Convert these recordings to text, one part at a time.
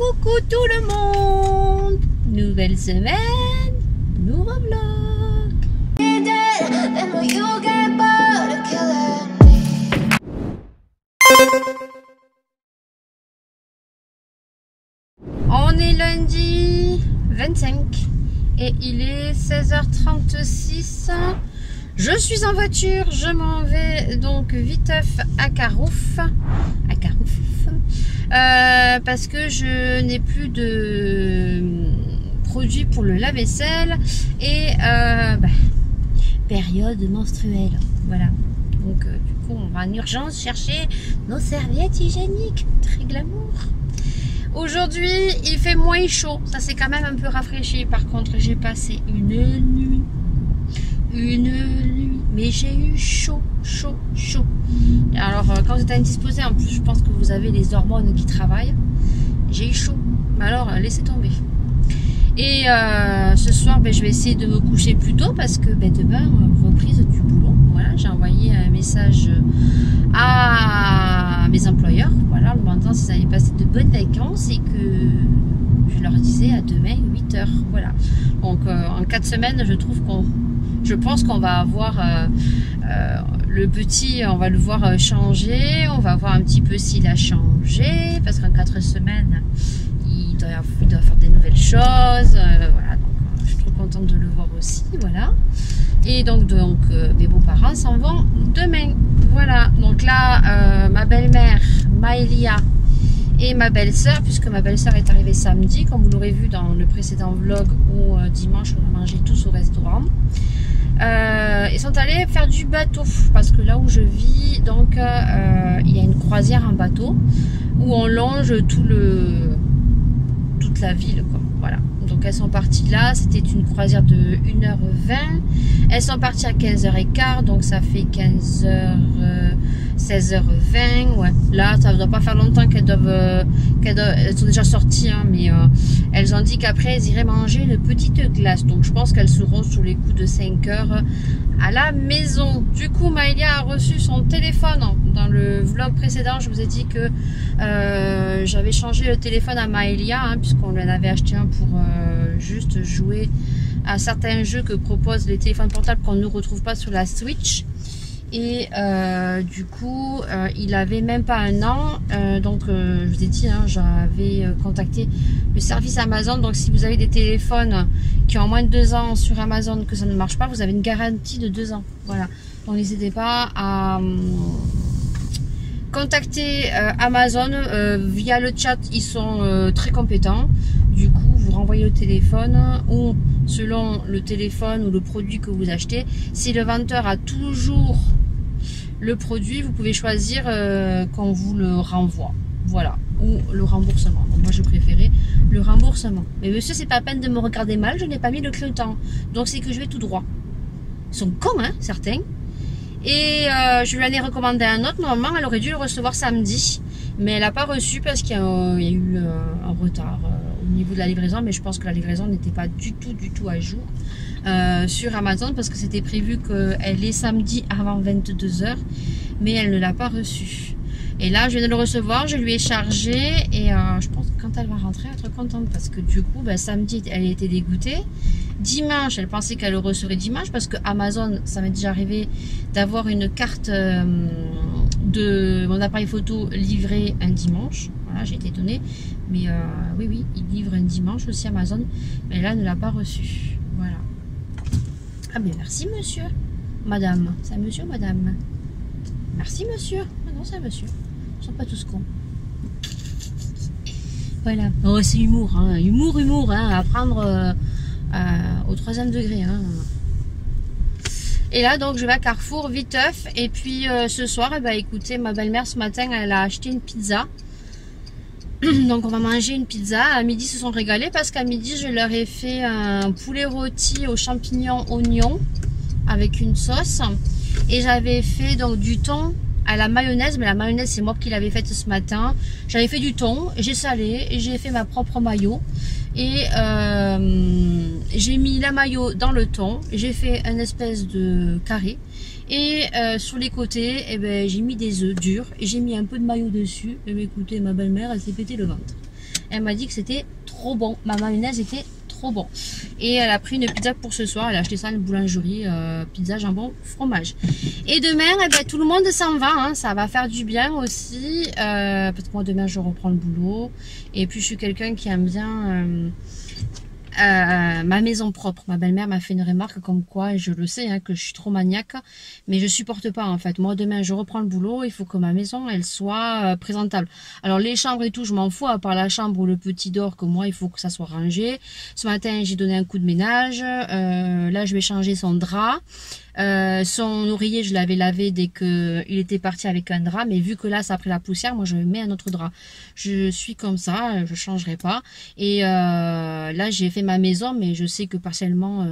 Coucou tout le monde. Nouvelle semaine, nouveau vlog. On est lundi 25 et il est 16h36. Je suis en voiture, je m'en vais donc viteuf à Carouf. Parce que je n'ai plus de produits pour le lave-vaisselle et période menstruelle. Voilà. Donc du coup on va en urgence chercher nos serviettes hygiéniques. Très glamour. Aujourd'hui il fait moins chaud. Ça c'est quand même un peu rafraîchi. Par contre j'ai passé une nuit. Mais j'ai eu chaud. Alors quand vous êtes indisposé, en plus je pense que vous avez les hormones qui travaillent. J'ai eu chaud, mais alors laissez tomber. Et ce soir je vais essayer de me coucher plus tôt parce que demain reprise du boulot. Voilà, j'ai envoyé un message à mes employeurs, voilà, en me demandant s'ils avaient passé de bonnes vacances et que je leur disais à demain 8h. Voilà, donc en 4 semaines je pense qu'on va avoir le petit, on va le voir changer, on va voir un petit peu s'il a changé, parce qu'en 4 semaines, il doit faire des nouvelles choses, voilà, donc je suis trop contente de le voir aussi, voilà. Et donc mes beaux-parents s'en vont demain, voilà. Donc là, ma belle-mère, Maëlia, et ma belle-sœur, puisque ma belle-sœur est arrivée samedi, comme vous l'aurez vu dans le précédent vlog, où dimanche on a mangé tous au restaurant. Ils sont allés faire du bateau parce que là où je vis, donc il y a une croisière en bateau où on longe toute la ville, quoi. Voilà. Donc elles sont parties là, c'était une croisière de 1h20. Elles sont parties à 15h15, donc ça fait 15h, 16h20. Ouais. Là, ça ne doit pas faire longtemps elles sont déjà sorties, hein, mais elles ont dit qu'après elles iraient manger une petite glace. Donc je pense qu'elles seront sous les coups de 5h à la maison. Du coup, Maëlia a reçu son téléphone. Dans le vlog précédent, je vous ai dit que j'avais changé le téléphone à Maëlia, hein, puisqu'on lui en avait acheté un pour juste jouer à certains jeux que proposent les téléphones portables qu'on ne retrouve pas sur la Switch. Et du coup, il avait même pas un an. Donc, je vous ai dit, hein, j'avais contacté le service Amazon. Donc, si vous avez des téléphones qui ont moins de 2 ans sur Amazon, que ça ne marche pas, vous avez une garantie de 2 ans. Voilà. Donc, n'hésitez pas à contacter Amazon via le chat. Ils sont très compétents. Du coup, vous renvoyez le téléphone ou selon le téléphone ou le produit que vous achetez. Si le vendeur a toujours le produit, vous pouvez choisir qu'on vous le renvoie. Voilà. Ou le remboursement. Donc moi, je préférais le remboursement. Mais monsieur, c'est pas la peine de me regarder mal. Je n'ai pas mis le clignotant. Donc, c'est que je vais tout droit. Ils sont cons, hein, certains. Et je lui en ai recommandé un autre. Normalement, elle aurait dû le recevoir samedi. Mais elle n'a pas reçu parce qu'il y a eu un retard au niveau de la livraison. Mais je pense que la livraison n'était pas du tout à jour sur Amazon. Parce que c'était prévu qu'elle est samedi avant 22h. Mais elle ne l'a pas reçu. Et là, je viens de le recevoir. Je lui ai chargé. Et je pense que quand elle va rentrer, elle va être contente. Parce que du coup, samedi, elle était dégoûtée. Dimanche, elle pensait qu'elle le recevrait dimanche. Parce que Amazon, ça m'est déjà arrivé d'avoir une carte de mon appareil photo livré un dimanche. Voilà, j'ai été étonnée. Mais oui, il livre un dimanche aussi Amazon. Mais là, elle ne l'a pas reçu. Voilà. Ah ben merci monsieur. Madame. C'est un monsieur ou madame? Merci monsieur. Ah non, c'est un monsieur. Ils sont pas tous cons. Voilà. Oh, c'est humour. Hein. Humour. Hein, à prendre au 3e degré. Hein. Et là, donc, je vais à Carrefour, viteuf. Et puis, ce soir, écoutez, ma belle-mère, ce matin, elle a acheté une pizza. Donc, on va manger une pizza. À midi, ils se sont régalés parce qu'à midi, je leur ai fait un poulet rôti aux champignons, oignons, avec une sauce. Et j'avais fait donc du thon à la mayonnaise. Mais la mayonnaise, c'est moi qui l'avais faite ce matin. J'avais fait du thon, j'ai salé et j'ai fait ma propre mayo. Et j'ai mis la mayo dans le thon, j'ai fait un espèce de carré et sur les côtés j'ai mis des œufs durs et j'ai mis un peu de mayo dessus. Et écoutez, ma belle-mère, elle s'est pété le ventre. Elle m'a dit que c'était trop bon. Ma mayonnaise était trop bon. Et elle a pris une pizza pour ce soir. Elle a acheté ça à une boulangerie, pizza, jambon, fromage. Et demain, eh ben, tout le monde s'en va. Hein. Ça va faire du bien aussi. Parce que moi, demain, je reprends le boulot. Et puis, je suis quelqu'un qui aime bien... ma maison propre. Ma belle-mère m'a fait une remarque comme quoi, et je le sais, hein, que je suis trop maniaque, mais je supporte pas en fait. Moi demain je reprends le boulot, il faut que ma maison elle soit présentable. Alors les chambres et tout, je m'en fous, à part la chambre où le petit dort, que moi il faut que ça soit rangé. Ce matin j'ai donné un coup de ménage, là je vais changer son drap. Son oreiller je l'avais lavé dès que il était parti avec un drap, mais vu que là ça a pris la poussière, moi je mets un autre drap. Je suis comme ça, je changerai pas. Et là j'ai fait ma maison, mais je sais que partiellement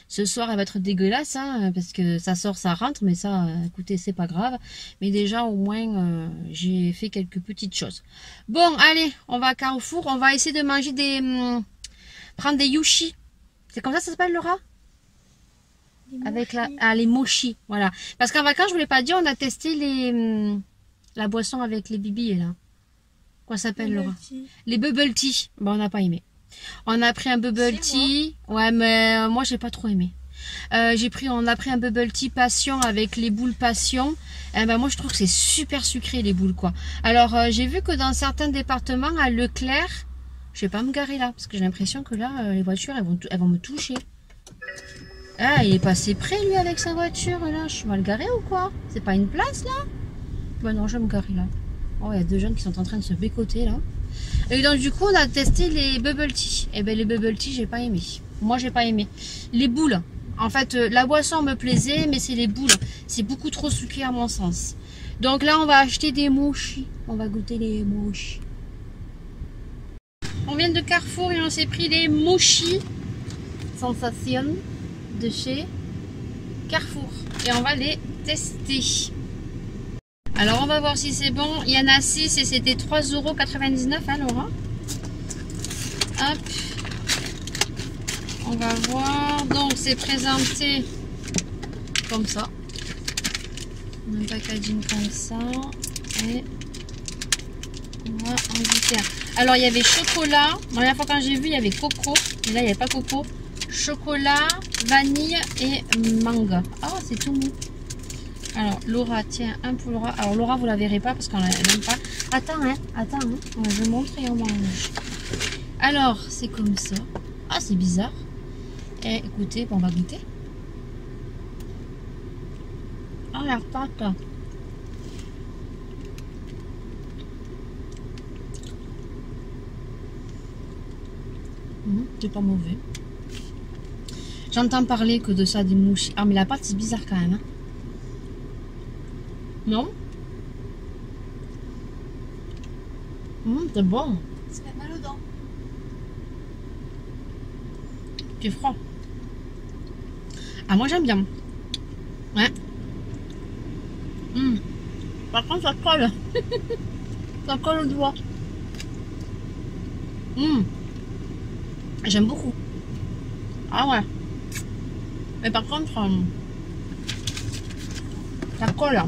ce soir elle va être dégueulasse, hein, parce que ça sort, ça rentre, mais ça écoutez c'est pas grave. Mais déjà au moins j'ai fait quelques petites choses. Bon allez, on va à Carrefour, on va essayer de manger des prendre des yushi. C'est comme ça s'appelle, Laura? Avec les mochis, voilà. Parce qu'en vacances, je vous l'ai pas dit, on a testé la boisson avec les bibis là. Quoi s'appelle, Laura? Les bubble tea. Bon, on n'a pas aimé. On a pris un bubble tea. Ouais, mais moi j'ai pas trop aimé. On a pris un bubble tea passion avec les boules passion. Ben moi je trouve que c'est super sucré les boules quoi. Alors j'ai vu que dans certains départements à Leclerc, je vais pas me garer là parce que j'ai l'impression que là les voitures elles vont me toucher. Ah, il est passé près lui avec sa voiture là. Je suis mal garée ou quoi? C'est pas une place là? Ben non, je vais me garer là. Oh, il y a deux jeunes qui sont en train de se bécoter là. Et donc du coup on a testé les bubble tea. Et ben les bubble tea j'ai pas aimé. Moi j'ai pas aimé. Les boules. En fait la boisson me plaisait, mais c'est les boules. C'est beaucoup trop sucré à mon sens. Donc là on va acheter des mochis. On va goûter les mochis. On vient de Carrefour et on s'est pris les mochis Sensation de chez Carrefour. Et on va les tester. Alors on va voir si c'est bon. Il y en a 6 et c'était 3,99 €, hein, Laura? Hop. On va voir. Donc c'est présenté comme ça. Un packaging comme ça. Et on va en goûter un. Alors il y avait chocolat. La dernière fois quand j'ai vu il y avait coco. Mais là il n'y avait pas coco. Chocolat, vanille et mangue. Ah, c'est tout mou. Alors, Laura, tiens, un pour Laura. Alors, Laura, vous la verrez pas parce qu'on la même pas. Attends, hein. Je vais montrer au mange. Alors, c'est comme ça. Ah, c'est bizarre. Et écoutez, on va goûter. Ah, la pâte. C'est pas mauvais. J'entends parler que de ça, des mouches. Ah, mais la pâte, c'est bizarre quand même. Hein. Non? C'est bon. Ça fait mal aux dents. C'est froid. Ah, moi, j'aime bien. Ouais. Par contre, ça colle. Ça colle au doigt. J'aime beaucoup. Ah ouais. Mais par contre, ça colle.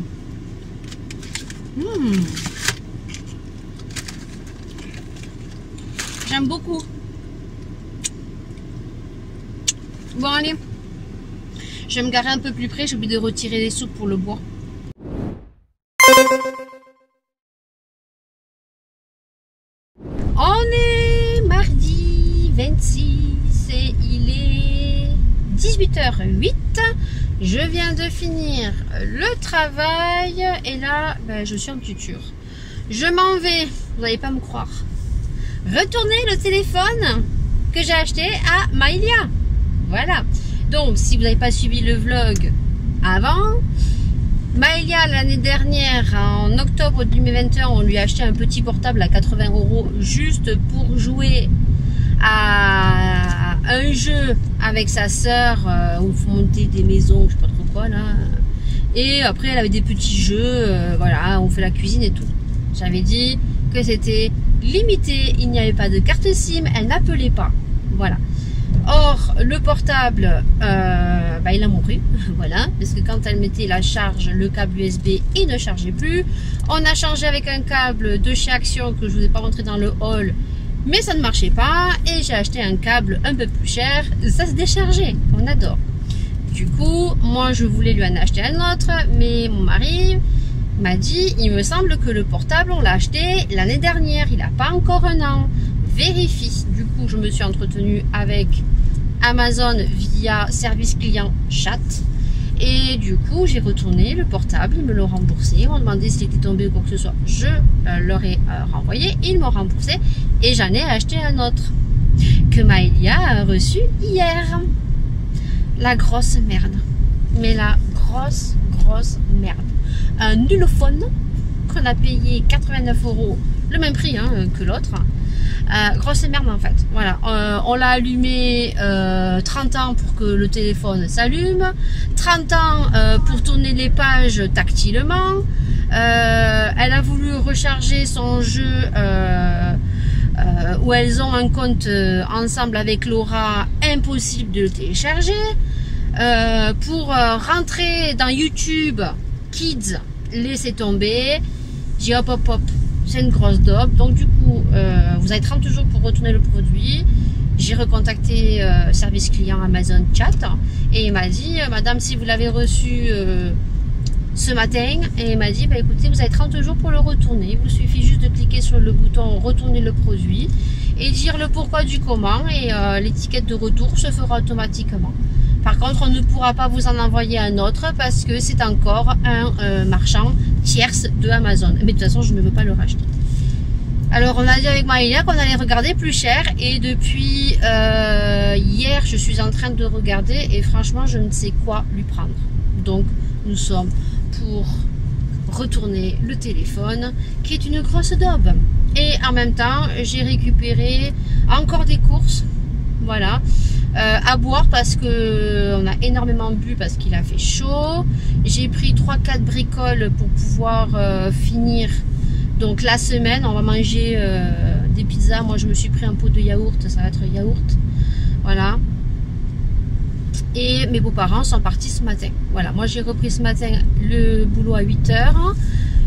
J'aime beaucoup. Bon allez, je vais me garer un peu plus près. J'ai oublié de retirer les soupes pour le bois. On est mardi 26 et il est 18h08. Je viens de finir le travail et là, ben, je suis en tuture. Je m'en vais, vous n'allez pas me croire, retourner le téléphone que j'ai acheté à Maïlia. Voilà. Donc, si vous n'avez pas suivi le vlog avant, Maïlia, l'année dernière, en octobre 2021, on lui a acheté un petit portable à 80 € juste pour jouer à un jeu avec sa sœur où il faut monter des maisons, je sais pas trop quoi là. Et après elle avait des petits jeux, voilà, on fait la cuisine et tout. J'avais dit que c'était limité, il n'y avait pas de carte SIM, elle n'appelait pas. Voilà. Or le portable, bah, il a mouru, voilà, parce que quand elle mettait la charge, le câble USB, il ne chargeait plus. On a changé avec un câble de chez Action que je vous ai pas montré dans le haul. Mais ça ne marchait pas et j'ai acheté un câble un peu plus cher. Ça se déchargeait, on adore. Du coup, moi je voulais lui en acheter un autre, mais mon mari m'a dit, il me semble que le portable on l'a acheté l'année dernière, il n'a pas encore un an. Vérifie. Du coup, je me suis entretenue avec Amazon via service client chat. Et du coup, j'ai retourné le portable, ils me l'ont remboursé. Ils m'ont demandé s'il était tombé ou quoi que ce soit. Je leur ai renvoyé, ils m'ont remboursé et j'en ai acheté un autre que Maëlia a reçu hier. La grosse merde. Mais la grosse merde. Un nullophone qu'on a payé 89 €, le même prix que l'autre. Grosse merde en fait. Voilà, on l'a allumé 30 ans pour que le téléphone s'allume, 30 ans pour tourner les pages tactilement. Elle a voulu recharger son jeu où elles ont un compte ensemble avec Laura, impossible de le télécharger. Pour rentrer dans YouTube Kids, laissez tomber. J'ai hop, c'est une grosse daube. Donc du coup, vous avez 30 jours pour retourner le produit. J'ai recontacté service client Amazon Chat et il m'a dit, madame, si vous l'avez reçu ce matin, et il m'a dit, bah, écoutez, vous avez 30 jours pour le retourner. Il vous suffit juste de cliquer sur le bouton retourner le produit et dire le pourquoi du comment, et l'étiquette de retour se fera automatiquement. Par contre, on ne pourra pas vous en envoyer un autre parce que c'est encore un marchand tierce de Amazon. Mais de toute façon, je ne veux pas le racheter. Alors, on a dit avec Maëlia qu'on allait regarder plus cher. Et depuis hier, je suis en train de regarder et franchement, je ne sais quoi lui prendre. Donc, nous sommes pour retourner le téléphone qui est une grosse daube. Et en même temps, j'ai récupéré encore des courses. Voilà. À boire parce que on a énormément bu parce qu'il a fait chaud. J'ai pris 3-4 bricoles pour pouvoir finir donc la semaine. On va manger des pizzas. Moi je me suis pris un pot de yaourt, ça va être yaourt, voilà. Et mes beaux-parents sont partis ce matin. Voilà, moi j'ai repris ce matin le boulot à 8 h.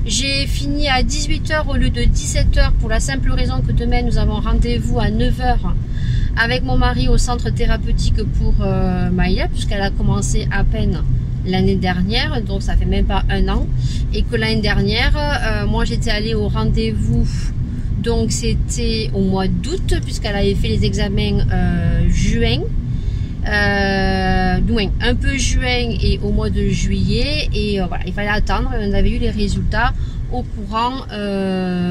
J'ai fini à 18 h au lieu de 17 h pour la simple raison que demain nous avons rendez-vous à 9 h avec mon mari au centre thérapeutique pour Maëlia, puisqu'elle a commencé à peine l'année dernière, donc ça fait même pas un an, et que l'année dernière, moi j'étais allée au rendez-vous, donc c'était au mois d'août, puisqu'elle avait fait les examens juin, un peu juin et au mois de juillet, et voilà, il fallait attendre. On avait eu les résultats au courant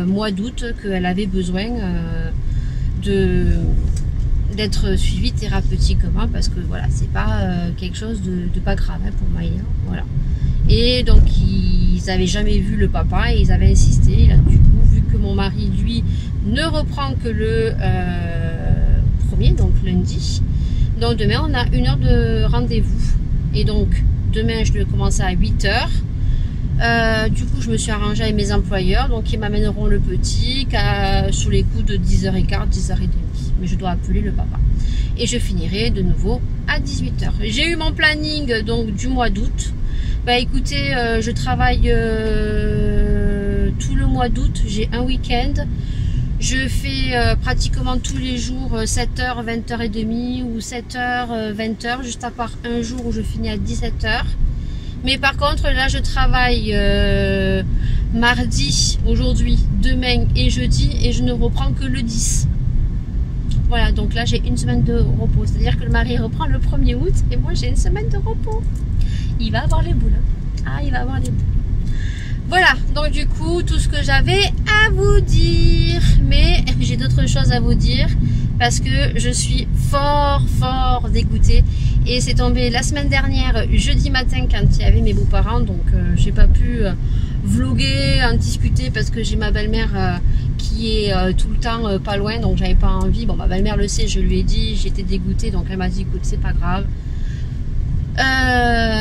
mois d'août, qu'elle avait besoin d'être suivi thérapeutiquement, parce que voilà, c'est pas quelque chose de pas grave pour Maïa, voilà. Et donc ils n'avaient jamais vu le papa et ils avaient insisté. Là, du coup, vu que mon mari lui ne reprend que le 1er, donc lundi, donc demain on a 1 heure de rendez-vous, et donc demain je dois commencer à 8 h. Du coup je me suis arrangée avec mes employeurs, donc ils m'amèneront le petit sous les coups de 10h15, 10h30. Mais je dois appeler le papa. Et je finirai de nouveau à 18 h. J'ai eu mon planning donc du mois d'août. Bah écoutez, je travaille tout le mois d'août. J'ai un week-end. Je fais pratiquement tous les jours 7h, 20h30 ou 7h, 20h, juste à part un jour où je finis à 17 h. Mais par contre, là, je travaille mardi, aujourd'hui, demain et jeudi, et je ne reprends que le 10. Voilà, donc là, j'ai une semaine de repos. C'est-à-dire que le mari reprend le 1er août et moi, j'ai une semaine de repos. Il va avoir les boules. Ah, il va avoir les boules. Voilà, donc du coup, tout ce que j'avais à vous dire. Mais j'ai d'autres choses à vous dire parce que je suis fort dégoûtée. Et c'est tombé la semaine dernière, jeudi matin, quand il y avait mes beaux-parents. Donc, j'ai pas pu vloguer, en discuter parce que j'ai ma belle-mère qui est tout le temps pas loin, donc j'avais pas envie. Bon, ma belle-mère le sait, je lui ai dit, j'étais dégoûtée, donc elle m'a dit écoute, c'est pas grave.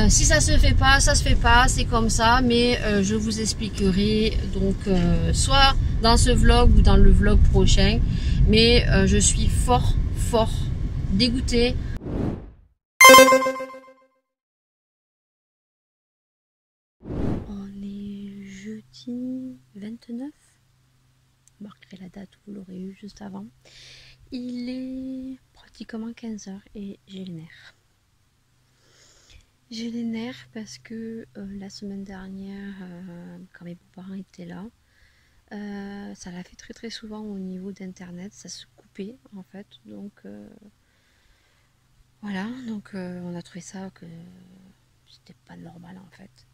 Si ça se fait pas, ça se fait pas, c'est comme ça, mais je vous expliquerai donc soit dans ce vlog ou dans le vlog prochain, mais je suis fort dégoûtée. On est jeudi 29. marquerai la date, vous l'aurez eu juste avant. Il est pratiquement 15 h et j'ai les nerfs. J'ai les nerfs parce que la semaine dernière, quand mes beaux-parents étaient là, ça l'a fait très très souvent au niveau d'internet, ça se coupait en fait, donc voilà, donc on a trouvé ça que c'était pas normal en fait.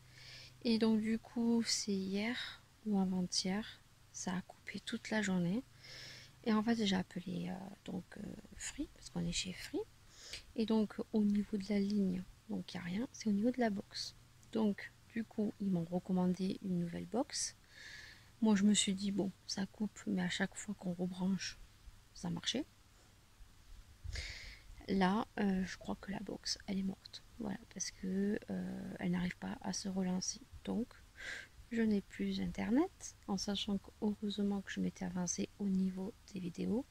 Et donc du coup c'est hier ou avant-hier, ça a coupé toute la journée. Et en fait j'ai appelé Free, parce qu'on est chez Free. Et donc au niveau de la ligne, donc il n'y a rien, c'est au niveau de la box. Donc du coup ils m'ont recommandé une nouvelle box. Moi je me suis dit bon ça coupe, mais à chaque fois qu'on rebranche ça marchait. Là je crois que la box elle est morte. Voilà, parce que elle n'arrive pas à se relancer. Donc je n'ai plus internet, en sachant que heureusement que je m'étais avancée au niveau des vidéos.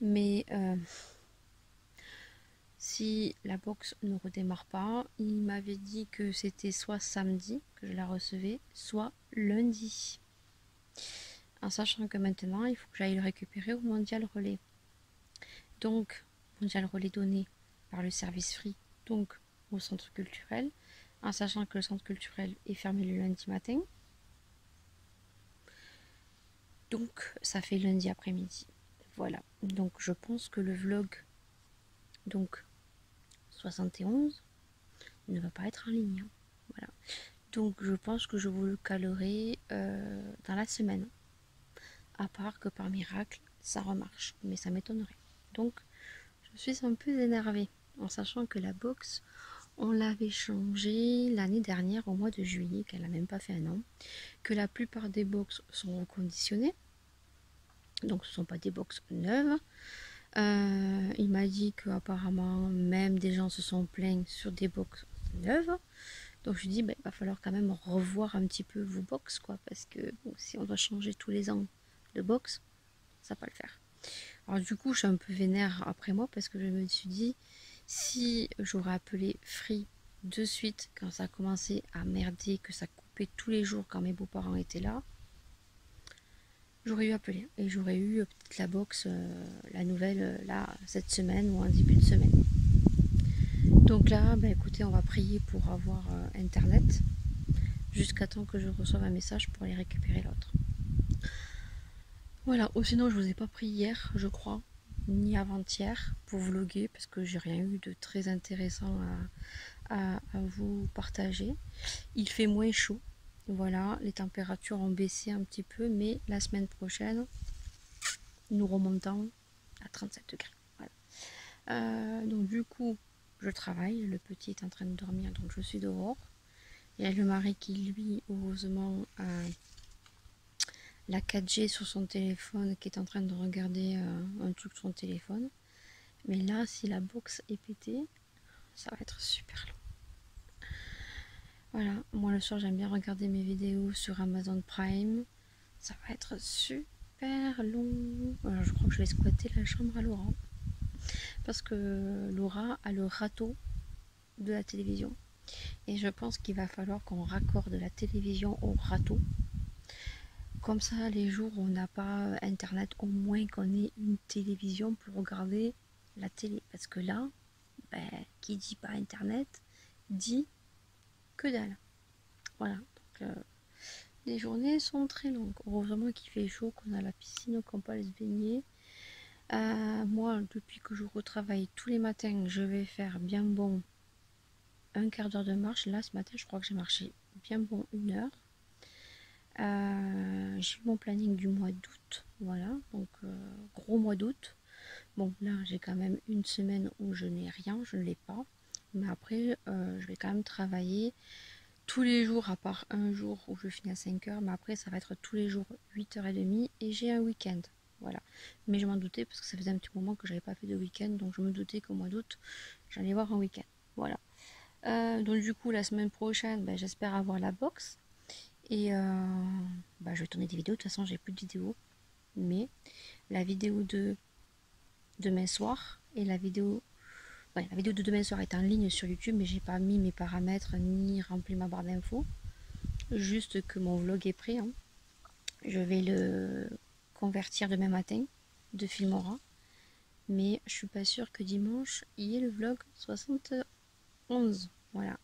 Mais si la box ne redémarre pas, il m'avait dit que c'était soit samedi que je la recevais, soit lundi. En sachant que maintenant, il faut que j'aille le récupérer au Mondial Relais. Donc, Mondial Relais donné par le service Free, donc au centre culturel, en sachant que le centre culturel est fermé le lundi matin. Donc, ça fait lundi après-midi. Voilà. Donc, je pense que le vlog, donc 71, ne va pas être en ligne. Voilà. Donc, je pense que je vous le calerai dans la semaine. À part que par miracle, ça remarche. Mais ça m'étonnerait. Donc, je suis un peu énervée. En sachant que la box, on l'avait changée l'année dernière au mois de juillet, qu'elle n'a même pas fait un an. Que la plupart des box sont reconditionnées. Donc, ce ne sont pas des box neuves. Il m'a dit qu'apparemment, même des gens se sont plaints sur des box neuves. Donc, je lui dis, il va falloir quand même revoir un petit peu vos box, quoi. Parce que bon, si on doit changer tous les ans de box, ça va pas le faire. Alors, du coup, je suis un peu vénère après moi parce que je me suis dit, si j'aurais appelé Free de suite quand ça a commencé à merder, que ça coupait tous les jours quand mes beaux-parents étaient là, j'aurais eu appelé et j'aurais eu peut-être la box, la nouvelle, là, cette semaine ou en début de semaine. Donc là, écoutez, on va prier pour avoir internet jusqu'à temps que je reçoive un message pour aller récupérer l'autre. Voilà, ou sinon je vous ai pas pris hier, je crois, ni avant-hier pour vlogger parce que j'ai rien eu de très intéressant à vous partager. Il fait moins chaud, voilà, les températures ont baissé un petit peu, mais la semaine prochaine, nous remontons à 37 degrés. Voilà. Donc du coup, je travaille, le petit est en train de dormir, donc je suis dehors. Il y a le mari qui, lui, heureusement, a la 4G sur son téléphone, qui est en train de regarder un truc sur son téléphone. Mais là, si la box est pétée, ça va être super long. Voilà, moi le soir, j'aime bien regarder mes vidéos sur Amazon Prime. Ça va être super long. Alors, je crois que je vais squatter la chambre à Laura. Parce que Laura a le râteau de la télévision. Et je pense qu'il va falloir qu'on raccorde la télévision au râteau. Comme ça, les jours où on n'a pas internet, au moins qu'on ait une télévision pour regarder la télé. Parce que là, qui dit pas internet, dit que dalle. Voilà. Donc, les journées sont très longues. Heureusement qu'il fait chaud, qu'on a la piscine, qu'on peut aller se baigner. Moi, depuis que je retravaille tous les matins, je vais faire bien bon un quart d'heure de marche. Là, ce matin, je crois que j'ai marché bien bon 1 heure. J'ai mon planning du mois d'août. Voilà, donc gros mois d'août. Bon, là, j'ai quand même une semaine où je n'ai rien, je ne l'ai pas. Mais après, je vais quand même travailler tous les jours, à part un jour où je finis à 5 h. Mais après, ça va être tous les jours 8h30 et j'ai un week-end. Voilà. Mais je m'en doutais parce que ça faisait un petit moment que j'avais pas fait de week-end. Donc je me doutais qu'au mois d'août, j'allais voir un week-end. Voilà. Donc du coup, la semaine prochaine, j'espère avoir la box. Et je vais tourner des vidéos. De toute façon, j'ai plus de vidéos. Mais la vidéo de demain soir et la vidéo de demain soir est en ligne sur YouTube, mais j'ai pas mis mes paramètres ni rempli ma barre d'infos. Juste que mon vlog est prêt. Hein. Je vais convertir demain matin de Filmora. Mais je suis pas sûre que dimanche il y ait le vlog 71. Voilà.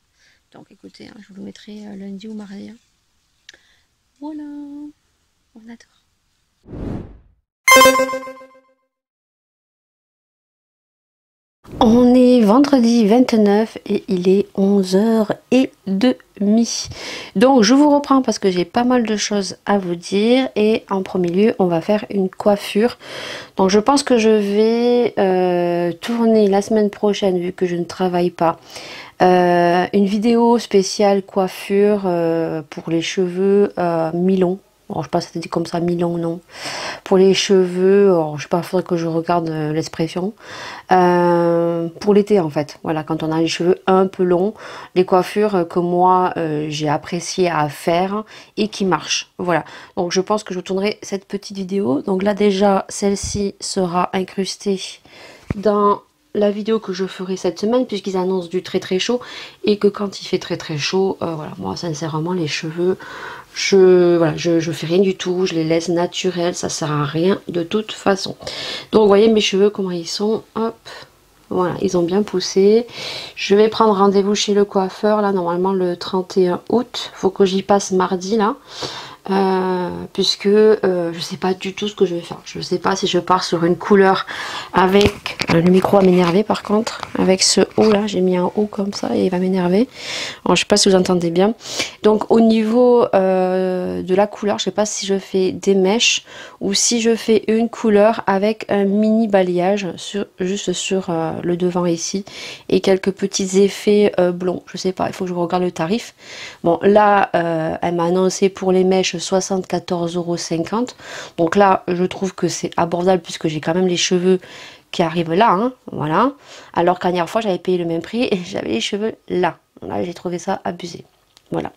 Donc écoutez, hein, je vous le mettrai lundi ou mardi. Hein. Voilà. On adore. On est vendredi 29 et il est 11h30. Donc je vous reprends parce que j'ai pas mal de choses à vous dire. Et en premier lieu, on va faire une coiffure. Donc je pense que je vais tourner la semaine prochaine, vu que je ne travaille pas, une vidéo spéciale coiffure pour les cheveux mi-longs. Alors, je sais pas si ça dit comme ça, mi-long ou non. Pour les cheveux, alors, je sais pas, il faudrait que je regarde l'expression. Pour l'été en fait, voilà, quand on a les cheveux un peu longs, les coiffures que moi j'ai apprécié à faire et qui marchent. Voilà, donc je pense que je tournerai cette petite vidéo. Donc là déjà, celle-ci sera incrustée dans la vidéo que je ferai cette semaine, puisqu'ils annoncent du très très chaud, et que quand il fait très très chaud, voilà, moi sincèrement les cheveux, je fais rien du tout, je les laisse naturels, ça sert à rien de toute façon. Donc vous voyez mes cheveux comment ils sont, hop, voilà, ils ont bien poussé. Je vais prendre rendez-vous chez le coiffeur là, normalement le 31 août, faut que j'y passe mardi là. Puisque je sais pas du tout ce que je vais faire. Je sais pas si je pars sur une couleur avec le micro à m'énerver par contre, avec ce haut là, j'ai mis un haut comme ça et il va m'énerver. Alors je sais pas si vous entendez bien. Donc au niveau de la couleur, je sais pas si je fais des mèches ou si je fais une couleur avec un mini balayage juste sur le devant ici et quelques petits effets blonds. Je sais pas, il faut que je regarde le tarif. Bon là elle m'a annoncé pour les mèches 74,50 €. Donc là je trouve que c'est abordable puisque j'ai quand même les cheveux qui arrivent là, hein, voilà. Alors qu'à la dernière fois j'avais payé le même prix et j'avais les cheveux là. Là j'ai trouvé ça abusé. Voilà.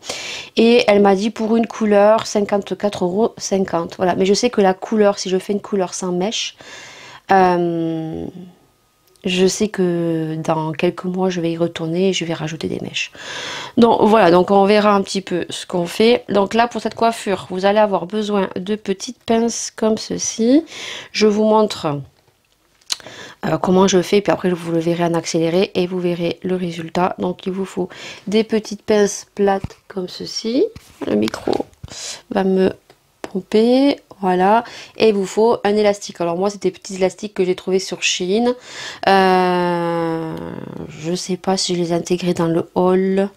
Et elle m'a dit pour une couleur 54,50 €. Voilà. Mais je sais que la couleur, si je fais une couleur sans mèche, je sais que dans quelques mois je vais y retourner et je vais rajouter des mèches. Donc voilà, donc on verra un petit peu ce qu'on fait. Donc là pour cette coiffure, vous allez avoir besoin de petites pinces comme ceci. Je vous montre comment je fais, puis après vous le verrez en accéléré et vous verrez le résultat. Donc il vous faut des petites pinces plates comme ceci. Le micro va me pomper. Voilà, et il vous faut un élastique. Alors moi c'est des petits élastiques que j'ai trouvé sur Shein. Je sais pas si je les ai intégrés dans le haul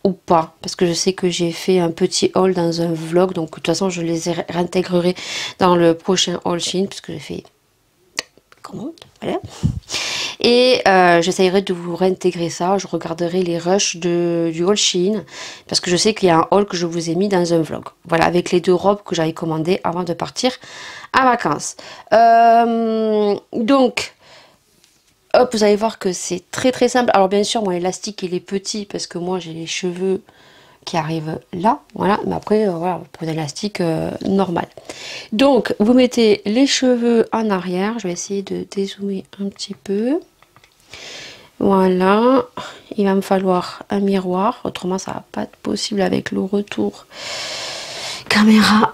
ou pas, parce que je sais que j'ai fait un petit haul dans un vlog, donc de toute façon je les réintégrerai dans le prochain haul Shein, puisque j'ai fait commande, voilà. Et j'essayerai de vous réintégrer ça. Je regarderai les rushs du haul Shein, parce que je sais qu'il y a un haul que je vous ai mis dans un vlog. Voilà, avec les 2 robes que j'avais commandées avant de partir en vacances. Donc, hop, vous allez voir que c'est très très simple. Alors bien sûr, mon élastique il est petit parce que moi j'ai les cheveux qui arrivent là, voilà. Mais après, voilà, vous prenez l'élastique normal. Donc, vous mettez les cheveux en arrière. Je vais essayer de dézoomer un petit peu. Voilà, il va me falloir un miroir, autrement ça va pas être possible avec le retour caméra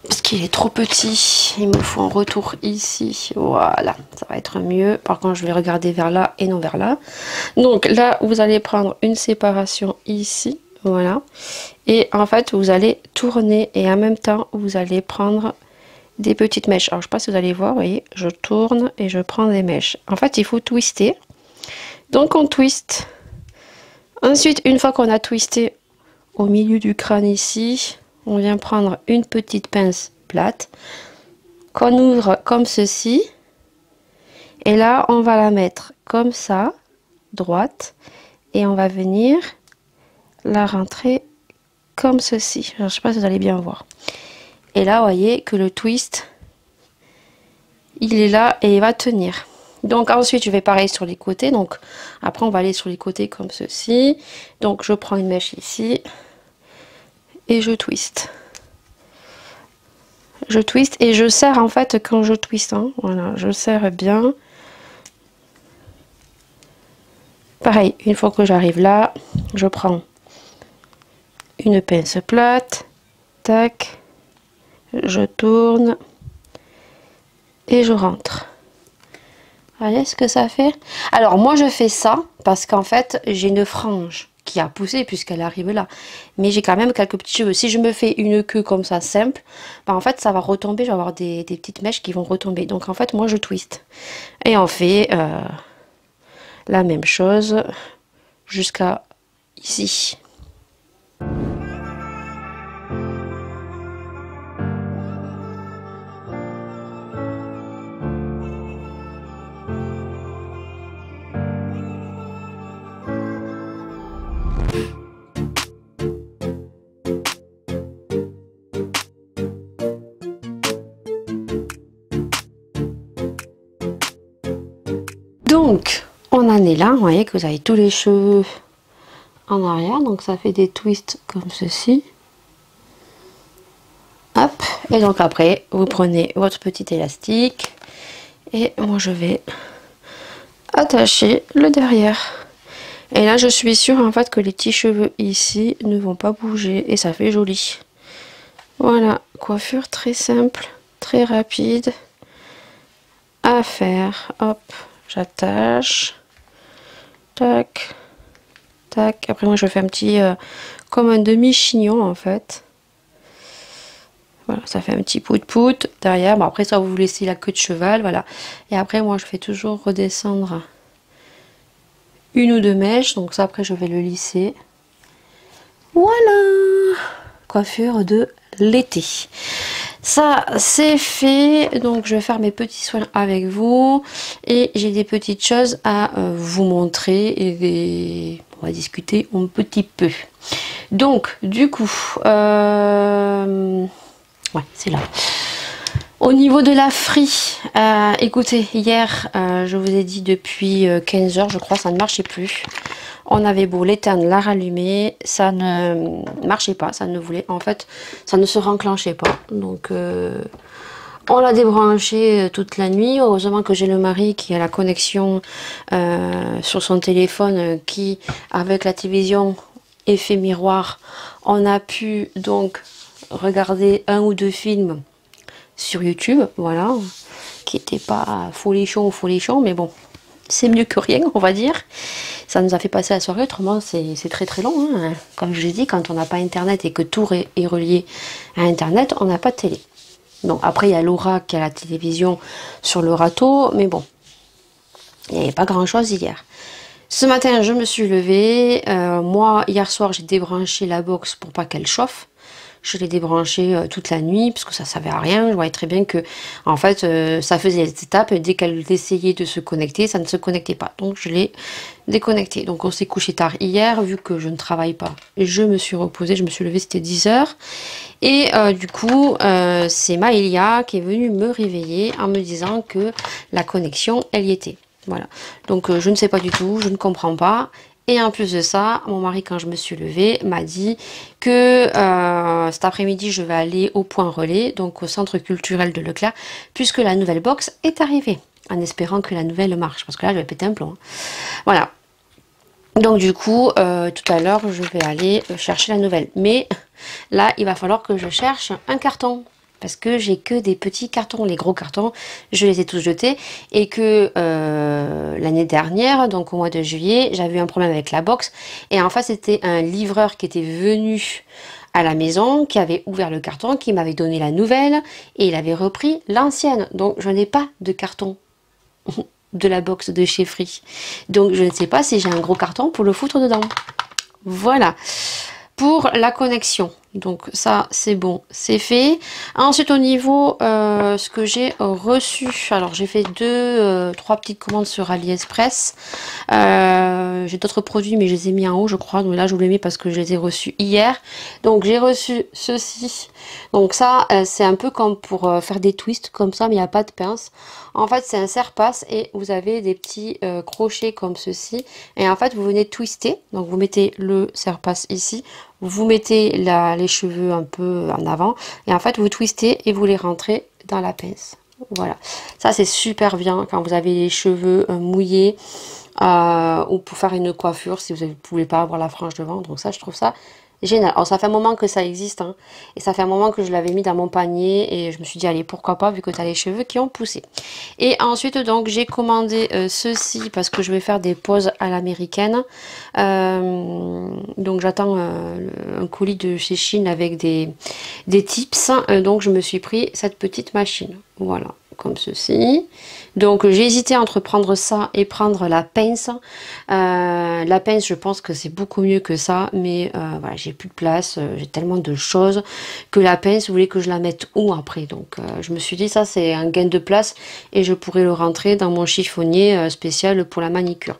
parce qu'il est trop petit. Il me faut un retour ici, voilà, ça va être mieux. Par contre je vais regarder vers là et non vers là. Donc là vous allez prendre une séparation ici, voilà, et en fait vous allez tourner et en même temps vous allez prendre des petites mèches. Alors je sais pas si vous allez voir, vous voyez, je tourne et je prends des mèches. En fait il faut twister. Donc on twist. Ensuite, une fois qu'on a twisté au milieu du crâne ici, on vient prendre une petite pince plate qu'on ouvre comme ceci. Et là, on va la mettre comme ça, droite. Et on va venir la rentrer comme ceci. Je ne sais pas si vous allez bien voir. Et là, vous voyez que le twist, il est là et il va tenir. Donc ensuite je vais pareil sur les côtés, donc après on va aller sur les côtés comme ceci. Donc je prends une mèche ici et je twiste. Je twiste et je serre en fait quand je twiste, hein. Voilà, je serre bien. Pareil, une fois que j'arrive là, je prends une pince plate, tac, je tourne et je rentre. Regardez ce que ça fait. Alors moi je fais ça parce qu'en fait j'ai une frange qui a poussé puisqu'elle arrive là. Mais j'ai quand même quelques petits cheveux. Si je me fais une queue comme ça simple, bah en fait ça va retomber. Je vais avoir des petites mèches qui vont retomber. Donc en fait moi je twiste. Et on fait la même chose jusqu'à ici. Donc, on en est là. Vous voyez que vous avez tous les cheveux en arrière. Donc, ça fait des twists comme ceci. Hop. Et donc, après, vous prenez votre petit élastique. Et moi, je vais attacher le derrière. Et là, je suis sûre, en fait, que les petits cheveux ici ne vont pas bouger. Et ça fait joli. Voilà. Coiffure très simple, très rapide à faire. Hop. J'attache, tac, tac. Après moi je fais un petit, comme un demi-chignon en fait. Voilà, ça fait un petit pout-pout derrière. Bon après ça vous laissez la queue de cheval, voilà. Et après moi je fais toujours redescendre une ou deux mèches. Donc ça après je vais le lisser. Voilà, coiffure de l'été. Ça c'est fait, donc je vais faire mes petits soins avec vous et j'ai des petites choses à vous montrer et on va discuter un petit peu. Donc du coup, ouais c'est là. Au niveau de la free, écoutez, hier je vous ai dit depuis 15 h je crois ça ne marchait plus. On avait beau l'éteindre, la rallumer, ça ne marchait pas, ça ne voulait, en fait, ça ne se renclenchait pas. Donc, on l'a débranché toute la nuit. Heureusement que j'ai le mari qui a la connexion sur son téléphone, qui, avec la télévision effet miroir, on a pu donc regarder un ou deux films sur YouTube, voilà, qui n'étaient pas folichon, mais bon. C'est mieux que rien, on va dire. Ça nous a fait passer la soirée, autrement c'est très très long. Hein. Comme je l'ai dit, quand on n'a pas internet et que tout est relié à internet, on n'a pas de télé. Donc après il y a Laura qui a la télévision sur le râteau, mais bon, il n'y avait pas grand chose hier. Ce matin je me suis levée, moi hier soir j'ai débranché la box pour pas qu'elle chauffe. Je l'ai débranché toute la nuit parce que ça servait à rien. Je voyais très bien que en fait ça faisait les étapes et dès qu'elle essayait de se connecter, ça ne se connectait pas. Donc je l'ai déconnecté. Donc on s'est couché tard hier vu que je ne travaille pas. Je me suis reposée, je me suis levée, c'était 10 h. Et du coup c'est Maëlia qui est venue me réveiller en me disant que la connexion elle y était. Voilà. Donc je ne sais pas du tout, je ne comprends pas. Et en plus de ça, mon mari, quand je me suis levée, m'a dit que cet après-midi, je vais aller au point relais, donc au centre culturel de Leclerc, puisque la nouvelle box est arrivée, en espérant que la nouvelle marche, parce que là, je vais péter un plomb. Hein. Voilà. Donc du coup, tout à l'heure, je vais aller chercher la nouvelle. Mais là, il va falloir que je cherche un carton. Parce que j'ai que des petits cartons, les gros cartons, je les ai tous jetés. Et que l'année dernière, donc au mois de juillet, j'avais eu un problème avec la box. Et en fait, c'était un livreur qui était venu à la maison, qui avait ouvert le carton, qui m'avait donné la nouvelle. Et il avait repris l'ancienne. Donc je n'ai pas de carton de la box de chez Free. Donc je ne sais pas si j'ai un gros carton pour le foutre dedans. Voilà. Pour la connexion, donc ça c'est bon, c'est fait. Ensuite au niveau ce que j'ai reçu, alors j'ai fait trois petites commandes sur AliExpress. J'ai d'autres produits mais je les ai mis en haut je crois, donc là je vous les mets parce que je les ai reçus hier. Donc j'ai reçu ceci, donc ça c'est un peu comme pour faire des twists comme ça mais il n'y a pas de pince. En fait c'est un serre-passe et vous avez des petits crochets comme ceci et en fait vous venez twister, donc vous mettez le serre-passe ici. Vous mettez les cheveux un peu en avant et en fait vous twistez et vous les rentrez dans la pince. Voilà, ça c'est super bien quand vous avez les cheveux mouillés ou pour faire une coiffure si vous ne pouvez pas avoir la frange devant. Donc ça je trouve ça Génial. Alors ça fait un moment que ça existe, hein, et ça fait un moment que je l'avais mis dans mon panier et je me suis dit allez pourquoi pas vu que tu as les cheveux qui ont poussé. Et ensuite donc j'ai commandé ceci parce que je vais faire des poses à l'américaine. Donc j'attends un colis de chez Chine avec des tips. Donc je me suis pris cette petite machine. Voilà, comme ceci. Donc j'ai hésité entre prendre ça et prendre la pince. La pince, je pense que c'est beaucoup mieux que ça, mais voilà, j'ai plus de place, j'ai tellement de choses que la pince, vous voulez que je la mette où après? Donc je me suis dit ça c'est un gain de place et je pourrais le rentrer dans mon chiffonnier spécial pour la manicure.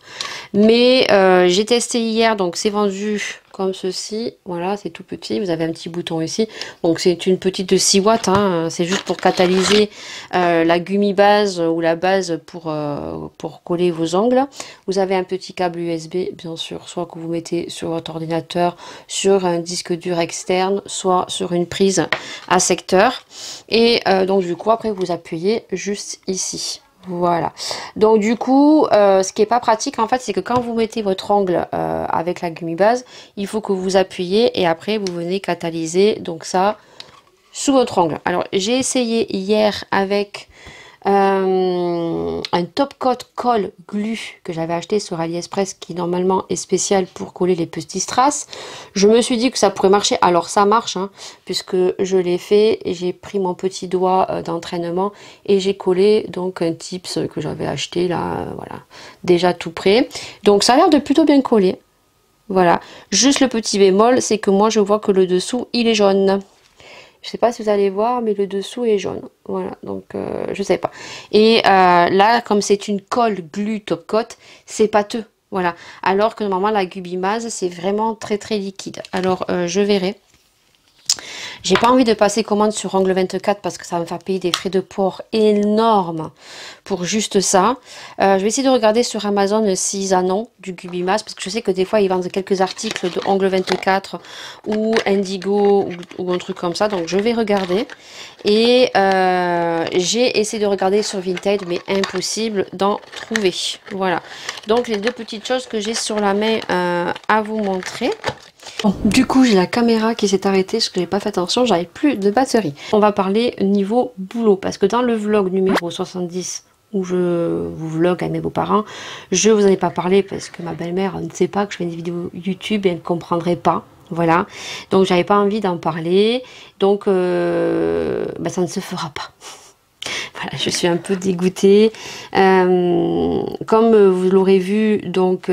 Mais j'ai testé hier, donc c'est vendu comme ceci, voilà, c'est tout petit, vous avez un petit bouton ici, donc c'est une petite de 6 watts, hein, c'est juste pour catalyser la gummi base ou la base pour coller vos ongles. Vous avez un petit câble USB, bien sûr, soit que vous mettez sur votre ordinateur, sur un disque dur externe, soit sur une prise à secteur, et donc du coup après vous appuyez juste ici. Voilà, donc du coup ce qui est pas pratique en fait c'est que quand vous mettez votre ongle avec la gummi base, il faut que vous appuyez et après vous venez catalyser donc ça sous votre ongle. Alors j'ai essayé hier avec un top coat colle glu que j'avais acheté sur AliExpress qui normalement est spécial pour coller les petits strass. Je me suis dit que ça pourrait marcher, alors ça marche hein, puisque je l'ai fait et j'ai pris mon petit doigt d'entraînement et j'ai collé donc un tips que j'avais acheté là, voilà, déjà tout prêt. Donc ça a l'air de plutôt bien coller, voilà. Juste le petit bémol c'est que moi je vois que le dessous il est jaune. Je sais pas si vous allez voir, mais le dessous est jaune. Voilà, donc je sais pas. Et là, comme c'est une colle glu top coat, c'est pâteux. Voilà. Alors que normalement, la gummi base, c'est vraiment très très liquide. Alors, je verrai. J'ai pas envie de passer commande sur Angle 24 parce que ça va me faire payer des frais de port énormes pour juste ça. Je vais essayer de regarder sur Amazon s'ils en ont du Gubimas parce que je sais que des fois ils vendent quelques articles de Angle 24 ou Indigo ou un truc comme ça. Donc je vais regarder. Et j'ai essayé de regarder sur Vinted mais impossible d'en trouver. Voilà. Donc les deux petites choses que j'ai sur la main à vous montrer. Bon, du coup j'ai la caméra qui s'est arrêtée parce que j'ai pas fait attention, j'avais plus de batterie. On va parler niveau boulot parce que dans le vlog numéro 70 où je vous vlog avec mes beaux-parents, je vous en ai pas parlé parce que ma belle-mère ne sait pas que je fais une vidéo YouTube et elle ne comprendrait pas. Voilà, donc j'avais pas envie d'en parler, donc ça ne se fera pas. Voilà, je suis un peu dégoûtée. Comme vous l'aurez vu, donc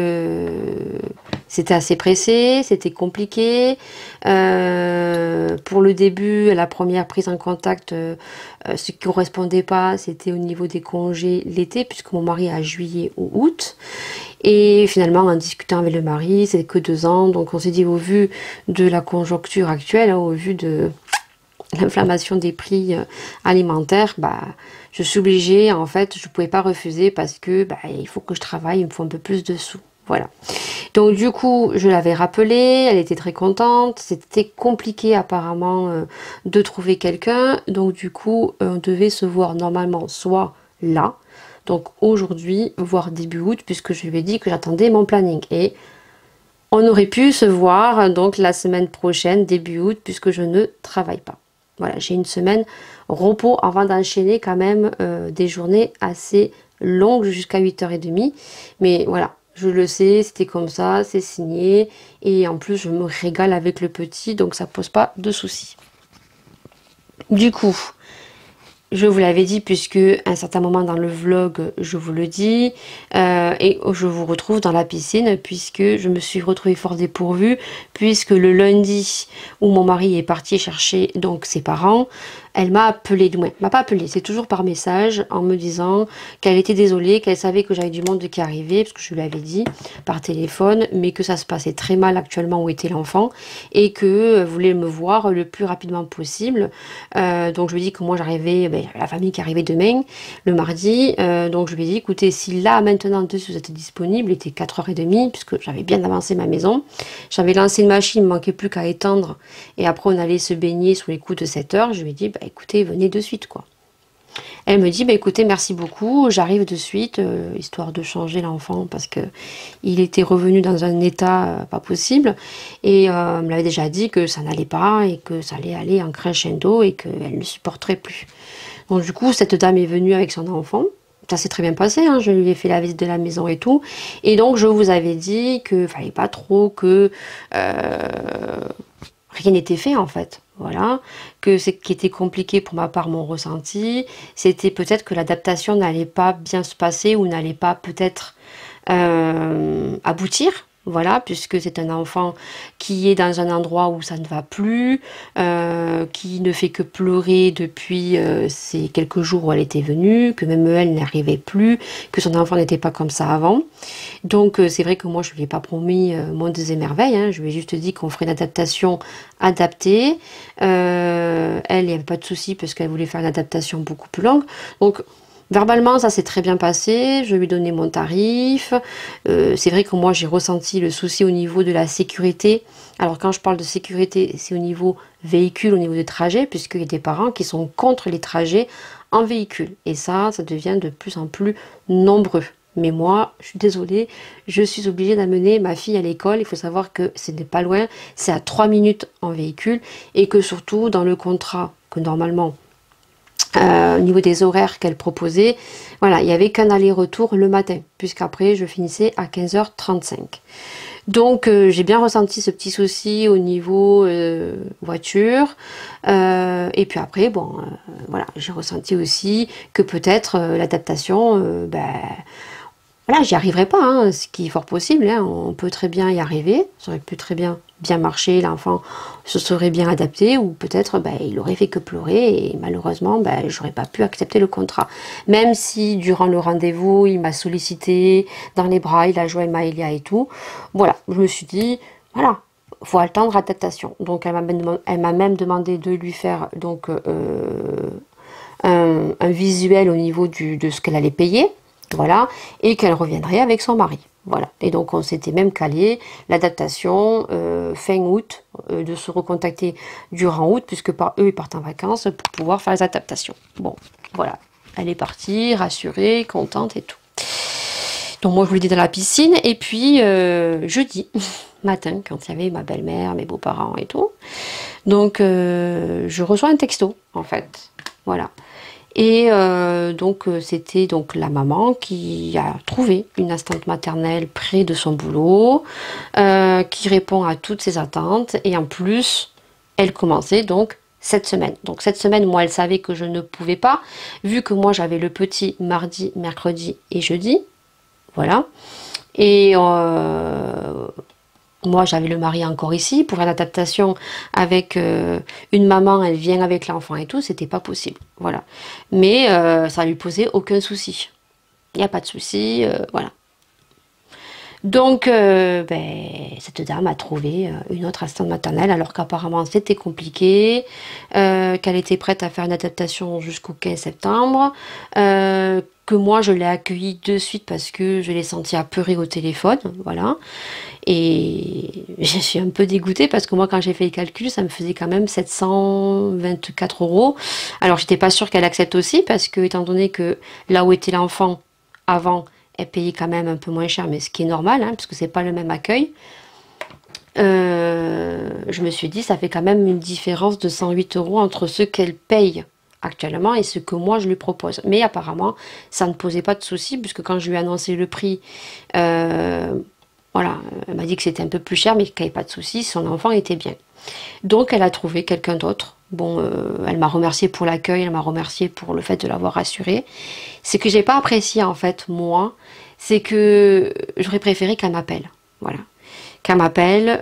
c'était assez pressé, c'était compliqué. Pour le début, la première prise en contact, ce qui ne correspondait pas, c'était au niveau des congés l'été, puisque mon mari a juillet ou août. Et finalement, en discutant avec le mari, c'est que 2 ans. Donc on s'est dit, au vu de la conjoncture actuelle, hein, au vu de l'inflammation des prix alimentaires, je suis obligée, en fait, je ne pouvais pas refuser parce que il faut que je travaille, il me faut un peu plus de sous. Voilà. Donc du coup, je l'avais rappelée, elle était très contente. C'était compliqué apparemment de trouver quelqu'un. Donc du coup, on devait se voir normalement soit là, donc aujourd'hui, voire début août, puisque je lui ai dit que j'attendais mon planning. Et on aurait pu se voir donc la semaine prochaine, début août, puisque je ne travaille pas. Voilà, j'ai une semaine repos avant d'enchaîner quand même des journées assez longues jusqu'à 8h30. Mais voilà, je le sais, c'était comme ça, c'est signé. Et en plus, je me régale avec le petit, donc ça pose pas de soucis. Du coup, je vous l'avais dit puisque à un certain moment dans le vlog, je vous le dis. Et je vous retrouve dans la piscine puisque je me suis retrouvée fort dépourvue. Puisque le lundi où mon mari est parti chercher donc ses parents, elle m'a appelé, du moins, m'a pas appelé, c'est toujours par message en me disant qu'elle était désolée, qu'elle savait que j'avais du monde qui arrivait, parce que je lui avais dit par téléphone, mais que ça se passait très mal actuellement où était l'enfant, et que voulait me voir le plus rapidement possible. Donc je lui ai dit que moi j'arrivais, la famille qui arrivait demain, le mardi, donc je lui ai dit, écoutez, si là maintenant vous êtes disponible, il était 4h30, puisque j'avais bien avancé ma maison, j'avais lancé une machine, il ne manquait plus qu'à étendre, et après on allait se baigner sous les coups de 7h, je lui ai dit, écoutez, venez de suite, quoi. Elle me dit, bah, écoutez, merci beaucoup, j'arrive de suite, histoire de changer l'enfant, parce que il était revenu dans un état pas possible, et elle me l'avait déjà dit que ça n'allait pas, et que ça allait aller en crescendo, et qu'elle ne supporterait plus. Donc du coup, cette dame est venue avec son enfant, ça s'est très bien passé, hein, je lui ai fait la visite de la maison et tout, et donc je vous avais dit qu'il fallait pas trop que rien n'était fait en fait. Voilà, que ce qui était compliqué pour ma part, mon ressenti, c'était peut-être que l'adaptation n'allait pas bien se passer ou n'allait pas peut-être aboutir. Voilà, puisque c'est un enfant qui est dans un endroit où ça ne va plus, qui ne fait que pleurer depuis ces quelques jours où elle était venue, que même elle n'arrivait plus, que son enfant n'était pas comme ça avant. Donc c'est vrai que moi je ne lui ai pas promis mon des émerveilles, hein, je lui ai juste dit qu'on ferait une adaptation adaptée. Elle, il n'y avait pas de souci parce qu'elle voulait faire une adaptation beaucoup plus longue. Donc verbalement, ça s'est très bien passé, je lui ai donné mon tarif. C'est vrai que moi, j'ai ressenti le souci au niveau de la sécurité. Alors, quand je parle de sécurité, c'est au niveau véhicule, au niveau des trajets, puisqu'il y a des parents qui sont contre les trajets en véhicule. Et ça devient de plus en plus nombreux. Mais moi, je suis désolée, je suis obligée d'amener ma fille à l'école. Il faut savoir que ce n'est pas loin, c'est à 3 minutes en véhicule. Et que surtout, dans le contrat, que normalement... au niveau des horaires qu'elle proposait, voilà, il n'y avait qu'un aller-retour le matin, puisqu'après je finissais à 15h35. Donc j'ai bien ressenti ce petit souci au niveau voiture. Et puis après, bon, voilà, j'ai ressenti aussi que peut-être l'adaptation, voilà, j'y arriverai pas, hein, ce qui est fort possible, hein, on peut très bien y arriver, ça aurait pu très bien marcher, l'enfant se serait bien adapté, ou peut-être il aurait fait que pleurer, et malheureusement, j'aurais pas pu accepter le contrat. Même si, durant le rendez-vous, il m'a sollicité dans les bras, il a joué Maëlia et tout, voilà, je me suis dit, voilà, faut attendre l'adaptation. Donc elle m'a même demandé de lui faire donc un visuel au niveau de ce qu'elle allait payer, voilà, et qu'elle reviendrait avec son mari. Voilà, et donc on s'était même calé l'adaptation fin août, de se recontacter durant août, puisque eux ils partent en vacances pour pouvoir faire les adaptations. Bon, voilà, elle est partie, rassurée, contente et tout. Donc moi je voulais aller dans la piscine, et puis jeudi matin, quand il y avait ma belle-mère, mes beaux-parents et tout, donc je reçois un texto en fait, voilà. Et donc c'était donc la maman qui a trouvé une assistante maternelle près de son boulot, qui répond à toutes ses attentes, et en plus elle commençait donc cette semaine. Donc cette semaine, moi elle savait que je ne pouvais pas, vu que moi j'avais le petit mardi, mercredi et jeudi, voilà. Et moi, j'avais le mari encore ici pour faire l'adaptation avec une maman, elle vient avec l'enfant et tout, c'était pas possible, voilà. Mais ça lui posait aucun souci. Il n'y a pas de souci, voilà. Donc, cette dame a trouvé une autre assistante maternelle, alors qu'apparemment c'était compliqué, qu'elle était prête à faire une adaptation jusqu'au 15 septembre, que moi je l'ai accueillie de suite parce que je l'ai senti apeurée au téléphone, voilà. Et je suis un peu dégoûtée parce que moi quand j'ai fait les calculs, ça me faisait quand même 724 €. Alors j'étais pas sûre qu'elle accepte aussi, parce que étant donné que là où était l'enfant avant, elle payait quand même un peu moins cher, mais ce qui est normal, hein, parce que c'est pas le même accueil. Je me suis dit, ça fait quand même une différence de 108 € entre ce qu'elle paye actuellement et ce que moi je lui propose. Mais apparemment, ça ne posait pas de souci, puisque quand je lui ai annoncé le prix, voilà, elle m'a dit que c'était un peu plus cher, mais qu'il n'y avait pas de souci, son enfant était bien. Donc elle a trouvé quelqu'un d'autre. Bon, elle m'a remercié pour l'accueil, elle m'a remercié pour le fait de l'avoir rassurée. Ce que j'ai pas apprécié en fait, moi, c'est que j'aurais préféré qu'elle m'appelle. Voilà. Qu'elle m'appelle,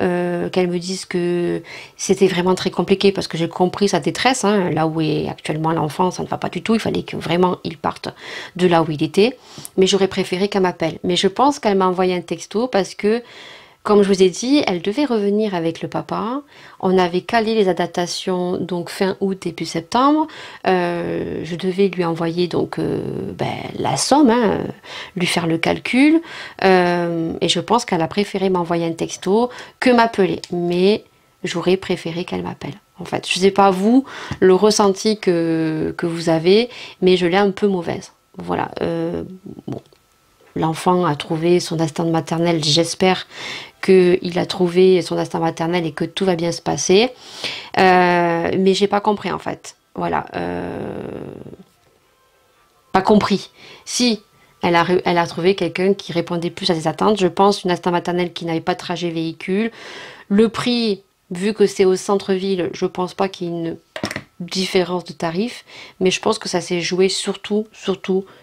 qu'elle me dise que c'était vraiment très compliqué, parce que j'ai compris sa détresse, hein, là où est actuellement l'enfant, ça ne va pas du tout, il fallait que vraiment il parte de là où il était, mais j'aurais préféré qu'elle m'appelle. Mais je pense qu'elle m'a envoyé un texto parce que, comme je vous ai dit, elle devait revenir avec le papa. On avait calé les adaptations donc fin août, début septembre. Je devais lui envoyer donc la somme, hein, lui faire le calcul. Et je pense qu'elle a préféré m'envoyer un texto que m'appeler. Mais j'aurais préféré qu'elle m'appelle. en fait. Je sais pas vous, le ressenti que vous avez, mais je l'ai un peu mauvaise. Voilà. Bon. L'enfant a trouvé son instinct maternel, j'espère qu'il a trouvé son instinct maternel et que tout va bien se passer. Mais j'ai pas compris en fait. Voilà. Pas compris. Si elle a trouvé quelqu'un qui répondait plus à ses attentes, je pense une instinct maternel qui n'avait pas de trajet véhicule. Le prix, vu que c'est au centre-ville, je pense pas qu'il y ait une différence de tarif, mais je pense que ça s'est joué surtout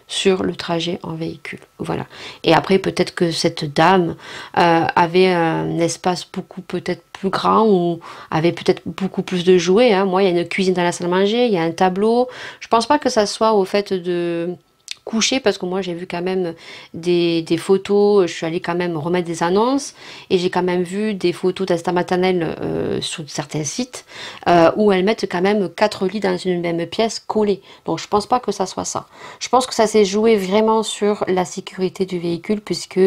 sur le trajet en véhicule. Voilà. Et après, peut-être que cette dame avait un espace beaucoup peut-être plus grand ou avait peut-être beaucoup plus de jouets. Hein. Moi, il y a une cuisine dans la salle à manger, il y a un tableau. Je pense pas que ça soit au fait de coucher, parce que moi j'ai vu quand même des photos, je suis allée quand même remettre des annonces et j'ai quand même vu des photos d'instinct maternel sur certains sites où elles mettent quand même 4 lits dans une même pièce collés. Donc je pense pas que ça soit ça. Je pense que ça s'est joué vraiment sur la sécurité du véhicule, puisque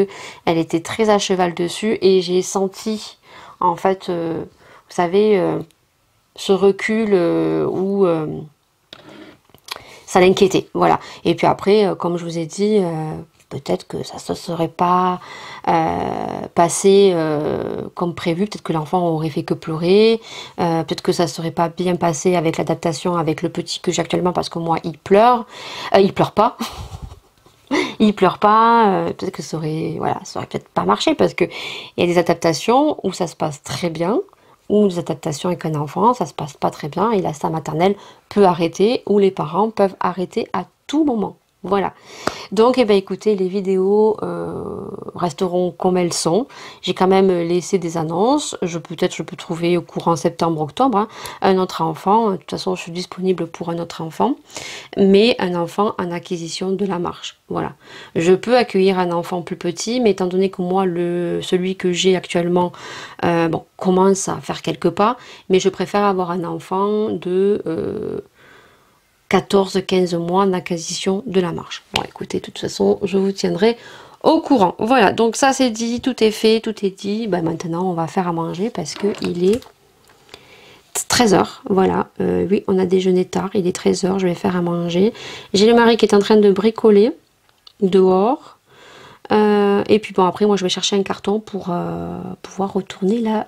elle était très à cheval dessus et j'ai senti en fait vous savez ce recul où ça l'inquiétait, voilà. Et puis après, comme je vous ai dit, peut-être que ça ne se serait pas passé comme prévu, peut-être que l'enfant aurait fait que pleurer, peut-être que ça ne serait pas bien passé avec l'adaptation avec le petit que j'ai actuellement, parce que moi, il pleure pas. Il pleure pas, peut-être que ça aurait, voilà, ça aurait peut-être pas marché, parce que il y a des adaptations où ça se passe très bien, ou des adaptations avec un enfant, ça se passe pas très bien et l'instinct maternel peut arrêter, ou les parents peuvent arrêter à tout moment. Voilà. Donc, eh ben, écoutez, les vidéos resteront comme elles sont. J'ai quand même laissé des annonces. Peut-être je peux trouver au courant septembre-octobre hein, un autre enfant. De toute façon, je suis disponible pour un autre enfant. Mais un enfant en acquisition de la marche. Voilà. Je peux accueillir un enfant plus petit, mais étant donné que moi, celui que j'ai actuellement, bon, commence à faire quelques pas, mais je préfère avoir un enfant de 14-15 mois en acquisition de la marche. Bon, écoutez, de toute façon, je vous tiendrai au courant. Voilà, donc ça c'est dit, tout est fait, tout est dit. Ben, maintenant, on va faire à manger parce que il est 13 h. Voilà, oui, on a déjeuné tard, il est 13 h, je vais faire à manger. J'ai le mari qui est en train de bricoler dehors. Et puis bon, après, moi, je vais chercher un carton pour pouvoir retourner la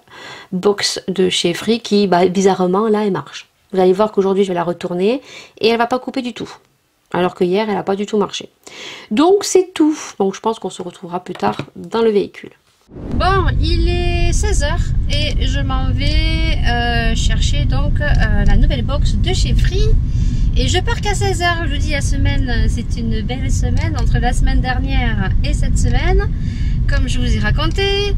box de chez Free qui, bah, bizarrement, là, elle marche. Vous allez voir qu'aujourd'hui, je vais la retourner et elle va pas couper du tout. Alors que hier, elle n'a pas du tout marché. Donc, c'est tout. Donc, je pense qu'on se retrouvera plus tard dans le véhicule. Bon, il est 16 h et je m'en vais chercher donc la nouvelle box de chez Free. Et je pars qu'à 16 h. Je vous dis, la semaine, c'est une belle semaine entre la semaine dernière et cette semaine, comme je vous ai raconté.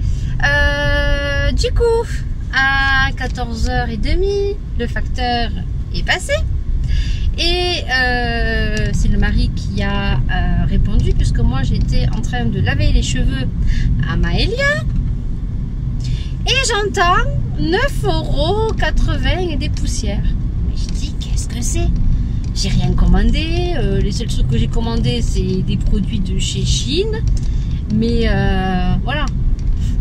Du coup, à 14h30, le facteur est passé. Et c'est le mari qui a répondu, puisque moi j'étais en train de laver les cheveux à Maëlia. Et j'entends 9,80 € et des poussières. Mais je dis, qu'est-ce que c'est? J'ai rien commandé. Les seuls trucs que j'ai commandés, c'est des produits de chez Chine. Mais voilà.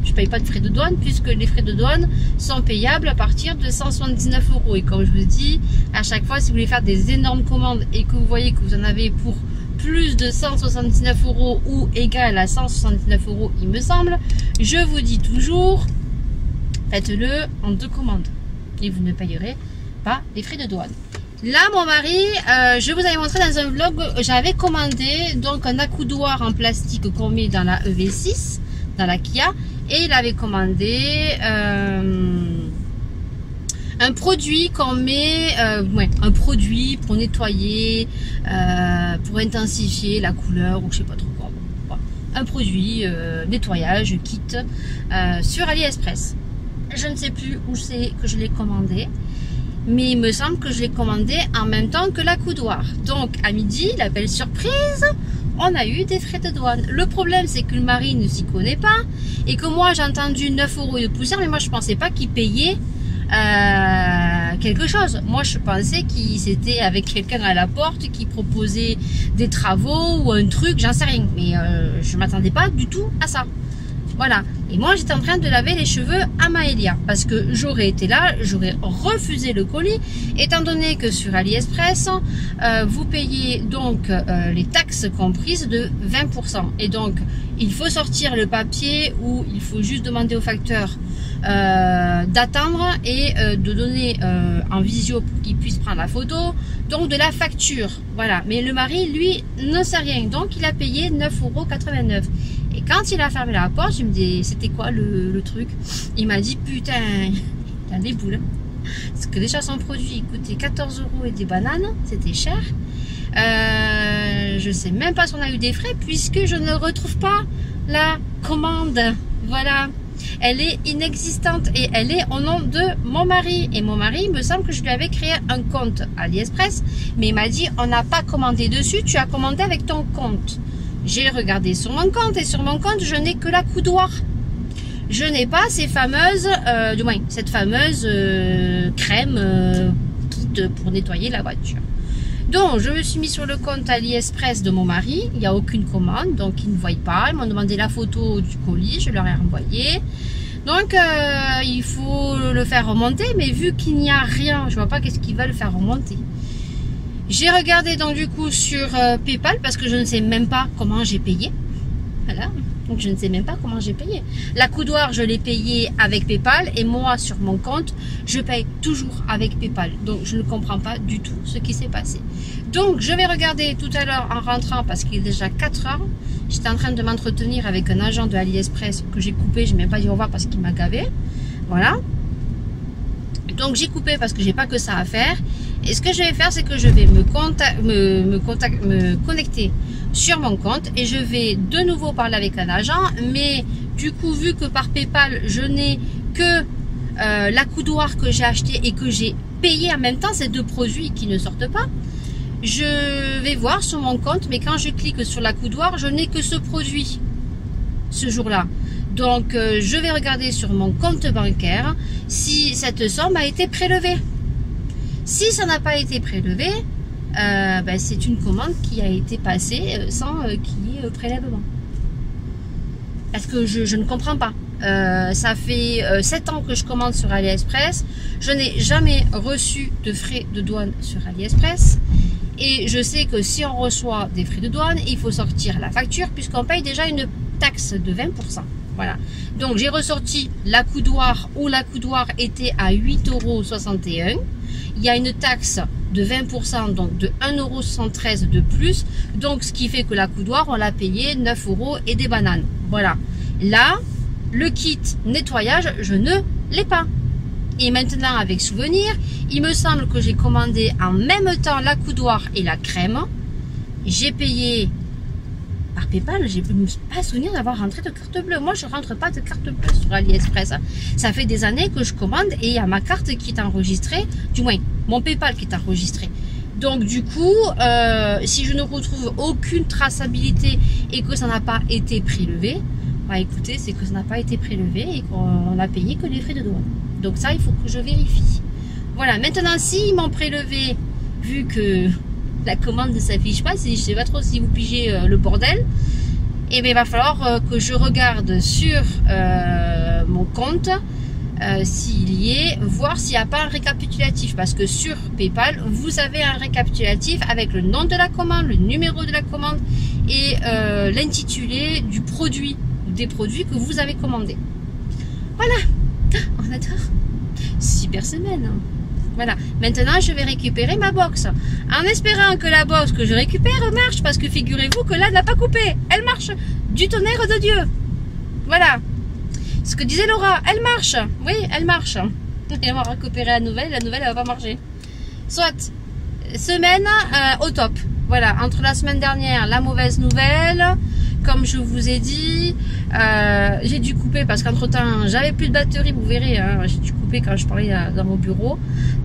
Je paye pas de frais de douane, puisque les frais de douane sont payables à partir de 179 €. Et comme je vous dis, à chaque fois, si vous voulez faire des énormes commandes et que vous voyez que vous en avez pour plus de 179 € ou égal à 179 €, il me semble, je vous dis toujours, faites-le en 2 commandes et vous ne payerez pas les frais de douane. Là, mon mari, je vous avais montré dans un vlog, j'avais commandé donc un accoudoir en plastique qu'on met dans la EV6, dans la Kia. Et il avait commandé un produit qu'on met, un produit pour nettoyer, pour intensifier la couleur ou je sais pas trop quoi. Bon, un produit nettoyage, kit sur AliExpress. Je ne sais plus où c'est que je l'ai commandé, mais il me semble que je l'ai commandé en même temps que l'accoudoir. Donc à midi, la belle surprise, on a eu des frais de douane. Le problème, c'est que le mari ne s'y connaît pas et que moi, j'ai entendu 9 € de poussière, mais moi, je pensais pas qu'il payait quelque chose. Moi, je pensais qu'il c'était avec quelqu'un à la porte qui proposait des travaux ou un truc, j'en sais rien. Mais je m'attendais pas du tout à ça. Voilà. Et moi, j'étais en train de laver les cheveux à Maëlia. Parce que j'aurais été là, j'aurais refusé le colis. Étant donné que sur AliExpress, vous payez donc les taxes comprises de 20%. Et donc, il faut sortir le papier ou il faut juste demander au facteur d'attendre et de donner en visio pour qu'il puisse prendre la photo. Donc, de la facture. Voilà. Mais le mari, lui, ne sait rien. Donc, il a payé 9,89 €. Et quand il a fermé la porte, je me dis, c'était quoi le truc? Il m'a dit, putain, il a des boules. Parce que déjà, son produit coûtait 14 € et des bananes, c'était cher. Je sais même pas si on a eu des frais, puisque je ne retrouve pas la commande. Voilà. Elle est inexistante et elle est au nom de mon mari. Et mon mari, il me semble que je lui avais créé un compte AliExpress, mais il m'a dit, on n'a pas commandé dessus, tu as commandé avec ton compte. J'ai regardé sur mon compte et sur mon compte, je n'ai que la coudoir. Je n'ai pas ces fameuses, du moins, cette fameuse crème kit pour nettoyer la voiture. Donc, je me suis mis sur le compte AliExpress de mon mari. Il n'y a aucune commande, donc ils ne voient pas. Ils m'ont demandé la photo du colis, je leur ai renvoyé. Donc, il faut le faire remonter, mais vu qu'il n'y a rien, je ne vois pas qu'est-ce qu'ils veulent faire remonter. J'ai regardé donc du coup sur PayPal parce que je ne sais même pas comment j'ai payé. Voilà, donc je ne sais même pas comment j'ai payé. La coudoir, je l'ai payée avec PayPal et moi sur mon compte, je paye toujours avec PayPal. Donc je ne comprends pas du tout ce qui s'est passé. Donc je vais regarder tout à l'heure en rentrant parce qu'il est déjà 4 h. J'étais en train de m'entretenir avec un agent de AliExpress que j'ai coupé, je n'ai même pas dit au revoir parce qu'il m'a gavé. Voilà. Donc j'ai coupé parce que j'ai pas que ça à faire. Et ce que je vais faire, c'est que je vais me connecter sur mon compte et je vais de nouveau parler avec un agent. Mais du coup, vu que par PayPal, je n'ai que la coudoir que j'ai acheté et que j'ai payé en même temps, ces deux produits qui ne sortent pas, je vais voir sur mon compte. Mais quand je clique sur la coudoir, je n'ai que ce produit ce jour-là. Donc, je vais regarder sur mon compte bancaire si cette somme a été prélevée. Si ça n'a pas été prélevé, ben c'est une commande qui a été passée sans qu'il y ait prélèvement. Parce que je ne comprends pas. Ça fait 7 ans que je commande sur AliExpress. Je n'ai jamais reçu de frais de douane sur AliExpress. Et je sais que si on reçoit des frais de douane, il faut sortir la facture puisqu'on paye déjà une taxe de 20%. Voilà. Donc j'ai ressorti la coudoir où la coudoir était à 8,61 €. Il y a une taxe de 20%, donc de 1,113 € de plus. Donc ce qui fait que la coudoir, on l'a payé 9 € et des bananes. Voilà. Là, le kit nettoyage, je ne l'ai pas. Et maintenant, avec souvenir, il me semble que j'ai commandé en même temps la coudoir et la crème. J'ai payé par PayPal, j'ai pas souvenir d'avoir rentré de carte bleue. Moi, je rentre pas de carte bleue sur AliExpress. Ça fait des années que je commande et il y a ma carte qui est enregistrée, du moins mon PayPal qui est enregistré. Donc du coup, si je ne retrouve aucune traçabilité et que ça n'a pas été prélevé, bah écoutez, c'est que ça n'a pas été prélevé et qu'on n'a payé que les frais de douane. Donc ça, il faut que je vérifie. Voilà, maintenant s'ils m'ont prélevé, vu que la commande ne s'affiche pas, je ne sais pas trop si vous pigez le bordel, et bien il va falloir que je regarde sur mon compte s'il y est, voir s'il n'y a pas un récapitulatif, parce que sur PayPal vous avez un récapitulatif avec le nom de la commande, le numéro de la commande et l'intitulé du produit ou des produits que vous avez commandés. Voilà, on adore. Super semaine. Voilà, maintenant je vais récupérer ma box en espérant que la box que je récupère marche, parce que figurez-vous que là elle n'a pas coupé, elle marche du tonnerre de Dieu. Voilà ce que disait Laura, elle marche, oui elle marche. Et on va récupérer la nouvelle elle va pas marcher. Soit semaine au top. Voilà, entre la semaine dernière, la mauvaise nouvelle, comme je vous ai dit, j'ai dû couper parce qu'entre temps j'avais plus de batterie, vous verrez, hein, j'ai dû couper quand je parlais dans mon bureau,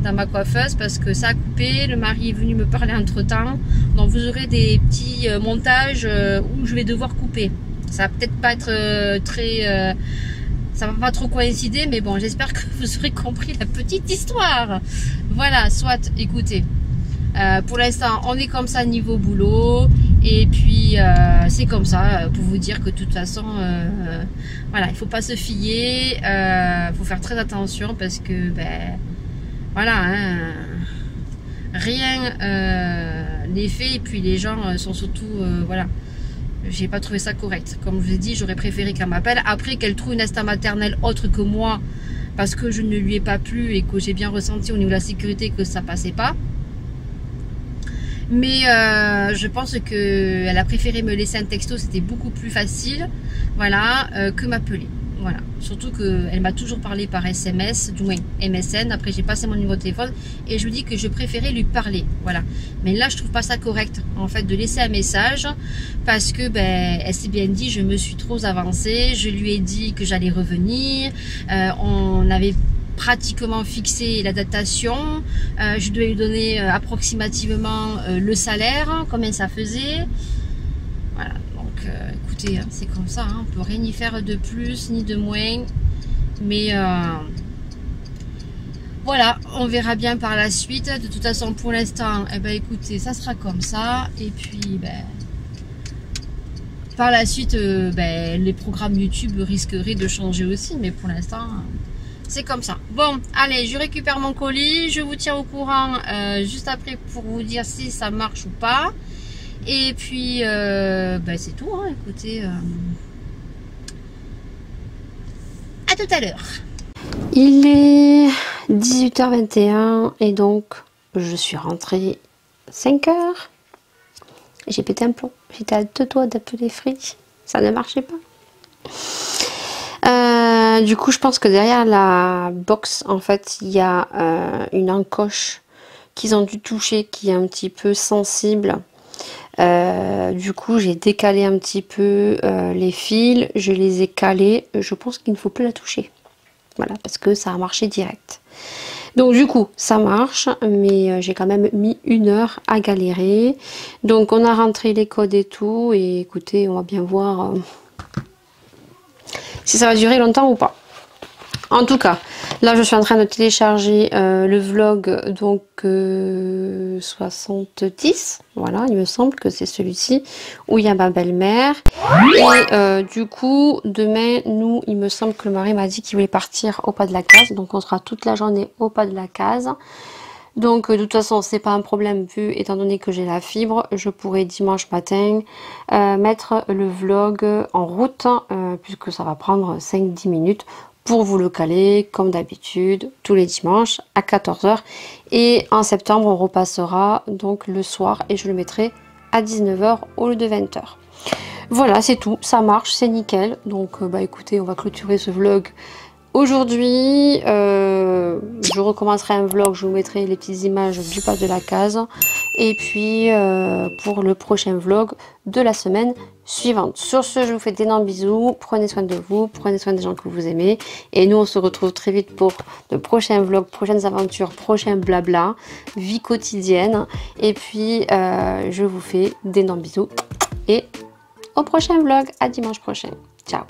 dans ma coiffeuse, parce que ça a coupé, le mari est venu me parler entre temps, donc vous aurez des petits montages où je vais devoir couper. Ça va peut-être pas être très... ça va pas trop coïncider, mais bon, j'espère que vous aurez compris la petite histoire. Voilà, soit, écoutez, pour l'instant, on est comme ça niveau boulot. Et puis c'est comme ça, pour vous dire que de toute façon, voilà, il faut pas se fier, faut faire très attention parce que, ben, voilà, hein, rien n'est fait et puis les gens sont surtout, voilà, j'ai pas trouvé ça correct. Comme je vous ai dit, j'aurais préféré qu'elle m'appelle. Après, qu'elle trouve une instinct maternelle autre que moi parce que je ne lui ai pas plu et que j'ai bien ressenti au niveau de la sécurité que ça passait pas. Mais je pense qu'elle a préféré me laisser un texto, c'était beaucoup plus facile, voilà, que m'appeler. Voilà. Surtout qu'elle m'a toujours parlé par SMS, du moins MSN. Après, j'ai passé mon numéro de téléphone et je lui dis que je préférais lui parler. Voilà. Mais là, je trouve pas ça correct, en fait, de laisser un message parce que, ben, elle s'est bien dit, je me suis trop avancée. Je lui ai dit que j'allais revenir. On avait pratiquement fixé la datation, je devais lui donner approximativement le salaire, combien ça faisait, voilà, donc écoutez, hein, c'est comme ça, hein, on peut rien y faire de plus ni de moins, mais voilà, on verra bien par la suite. De toute façon, pour l'instant, eh ben, écoutez, ça sera comme ça, et puis ben, par la suite, ben, les programmes YouTube risqueraient de changer aussi, mais pour l'instant, c'est comme ça. Bon, allez, je récupère mon colis. Je vous tiens au courant juste après pour vous dire si ça marche ou pas. Et puis, ben, c'est tout. Hein, écoutez, à tout à l'heure. Il est 18h21 et donc je suis rentrée 5h. J'ai pété un plomb. J'étais à 2 doigts d'appeler Free. Ça ne marchait pas. Du coup, je pense que derrière la box, en fait, il y a une encoche qu'ils ont dû toucher, qui est un petit peu sensible. Du coup, j'ai décalé un petit peu les fils, je les ai calés. Je pense qu'il ne faut plus la toucher. Voilà, parce que ça a marché direct. Donc du coup, ça marche, mais j'ai quand même mis 1 heure à galérer. Donc on a rentré les codes et tout, et écoutez, on va bien voir si ça va durer longtemps ou pas. En tout cas, là je suis en train de télécharger le vlog, donc 70, voilà, il me semble que c'est celui-ci, où il y a ma belle-mère. Et du coup, demain, nous, il me semble que le mari m'a dit qu'il voulait partir au pas de la case, donc on sera toute la journée au pas de la case. Donc de toute façon, c'est pas un problème vu étant donné que j'ai la fibre. Je pourrai dimanche matin mettre le vlog en route, puisque ça va prendre 5-10 minutes pour vous le caler comme d'habitude tous les dimanches à 14h. Et en septembre, on repassera donc le soir et je le mettrai à 19h au lieu de 20h. Voilà, c'est tout, ça marche, c'est nickel. Donc bah écoutez, on va clôturer ce vlog aujourd'hui. Je recommencerai un vlog, je vous mettrai les petites images du pas de la case. Et puis pour le prochain vlog de la semaine suivante. Sur ce, je vous fais d'énormes bisous. Prenez soin de vous, prenez soin des gens que vous aimez. Et nous, on se retrouve très vite pour de prochains vlogs, prochaines aventures, prochains blabla, vie quotidienne. Et puis, je vous fais d'énormes bisous. Et au prochain vlog, à dimanche prochain. Ciao.